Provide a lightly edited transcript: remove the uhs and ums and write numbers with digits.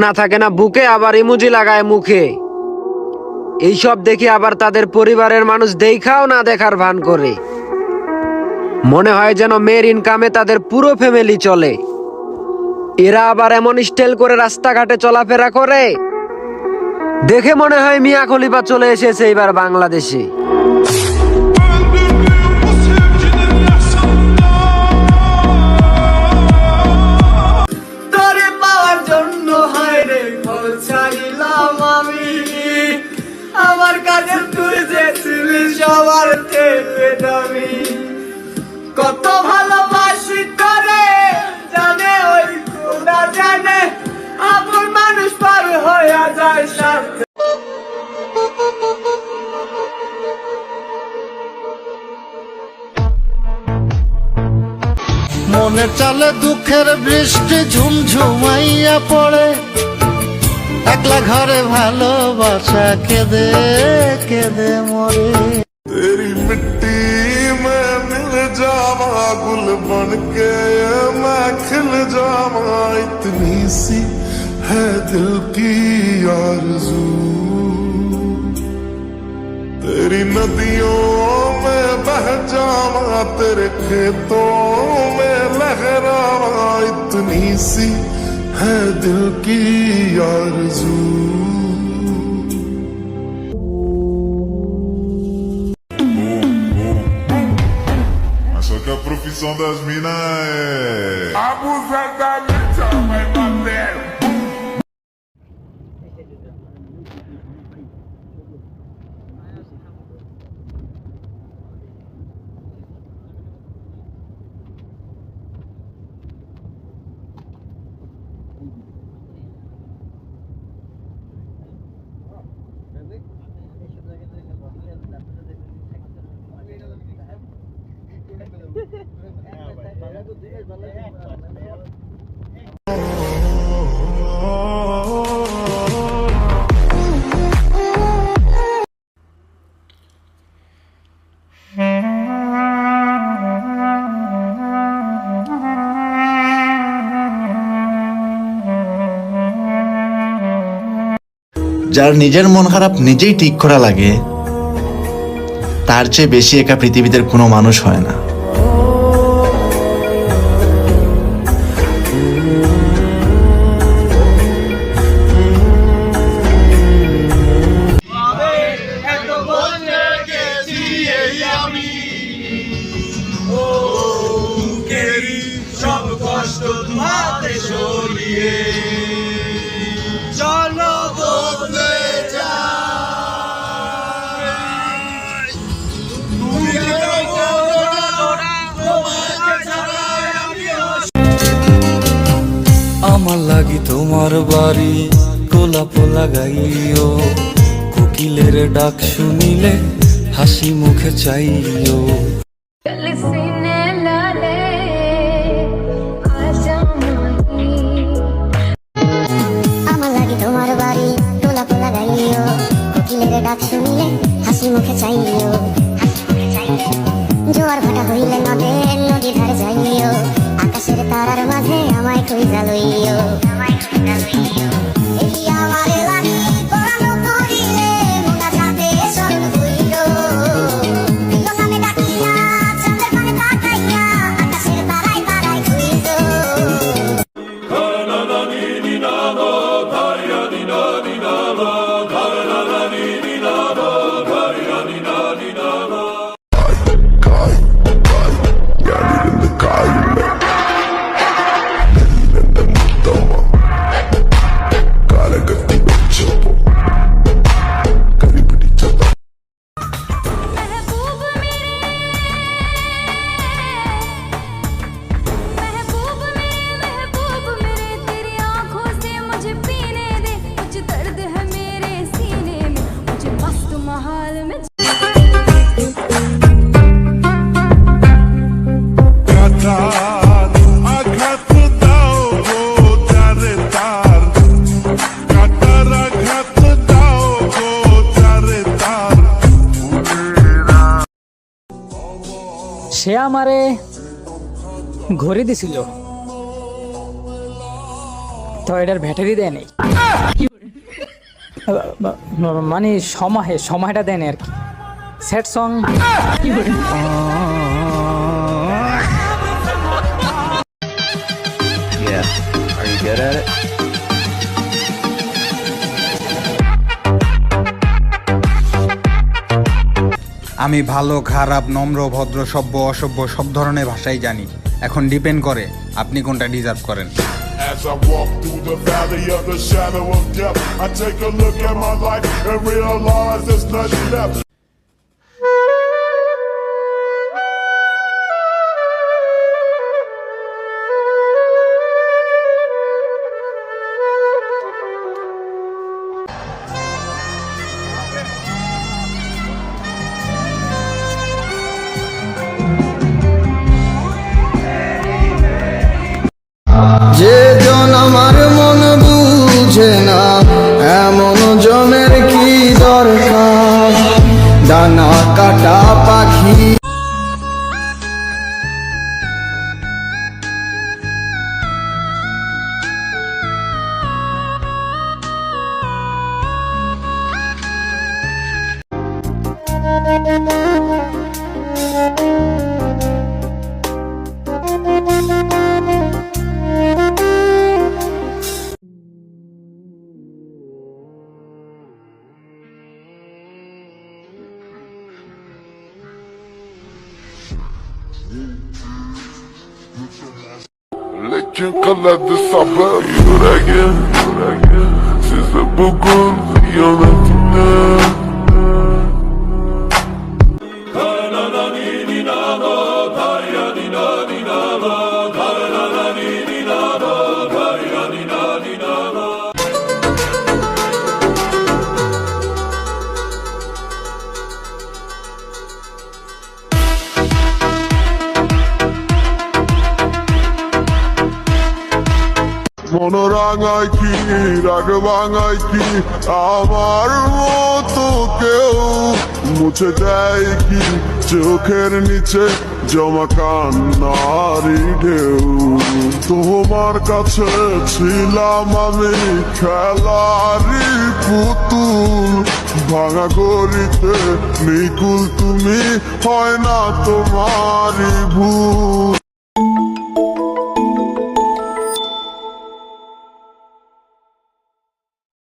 না থাকে না বুকে, আবার ইমোজি লাগায় মুখে। এইসব দেখি আবার তাদের পরিবারের মানুষ দেখাও না দেখার ভান করে। মনে হয় যেন মেয়ের ইনকামে তাদের পুরো ফ্যামিলি চলে। এরা আবার এমন স্টাইল করে রাস্তাঘাটে চলাফেরা করে, দেখে মনে হয় মিয়া খলিফা চলে এসেছে এবার বাংলাদেশে। আমার কাছে তুই যে ছিলি সবার থেকে দামি, কত ভালোবাসি করে জানে ওই খোদা জানে, আপন মানুষ পার হয়ে যায় সাথে। মনের চালে দুঃখের বৃষ্টি ঝুমঝুমাইয়া পড়ে, একলা ঘরে ভালোবাসা কেঁদে কেঁদে মরে। तेरी मिट्टी में मिल जावा, गुल बन के मैं खिल जावा, इतनी सी है दिल की आरज़ू। तेरी नदियों में बह जावा, तेरे खेतों में लहरावा, इतनी सी है दिल की आरज़ू। Só que a profissão das minas é abusar da leite, vai bater. যার নিজের মন খারাপ নিজেই ঠিক করা লাগে, তার চেয়ে বেশি একা পৃথিবীতে কোনো মানুষ হয় না। সব কষ্ট তোমাতে সরিয়ে চলো বদলে যাই। তুমি আমার লাগি তোমার বাড়ি গোলাপ লাগাইও, কোকিলের ডাক শুনিলে হাসি মুখে চাইও। আমার লাগি তোমার বাড়ি গোলাপ লাগাইও, কোকিলের ডাক শুনিলে হাসি মুখে চাইও। জোয়ার ভাটা হইলে নদী ধারে যাইও, আকাশের তারার মাঝে আমায় খুঁজা লইও। এই আমার লাগি পরানো করিলে মোনা যাতে স্মরণ হইল, লোকামে ডাকিয়া চাঁদের পানে তাকাইয়া আকাশের তারায় তারায় খুঁজল। সে আমারে ঘড়ি দিছিল, তো এটার ব্যাটারি দেয় নেই। মানে সময়টা দেন আর কি। Sad song. আমি ভালো খারাপ নম্র ভদ্র সভ্য অসভ্য সব ধরনের ভাষাই জানি। এখন ডিপেন্ড করে আপনি কোনটা ডিজার্ভ করেন। As I walk through the valley of the shadow of death, I take a look at my life and realize there's nothing left. যে জন আমার মন বুঝে না, এমন জনের কি দরকার? ডানা কাটা পাখি Lekin qiladi sabr yuragi, sezib bugun xiyonatini. মন রাঙায় কি রাগ ভাঙায় কি আমার মতো কেউ মুছে দেয় কি চোখের নিচে জমা কান্নারি ঢেউ। তোমার কাছে ছিলাম আমি খেলারি পুতুল, ভাঙা গলিতে নিকুল তুমি, হয় না তোমারই ভুল।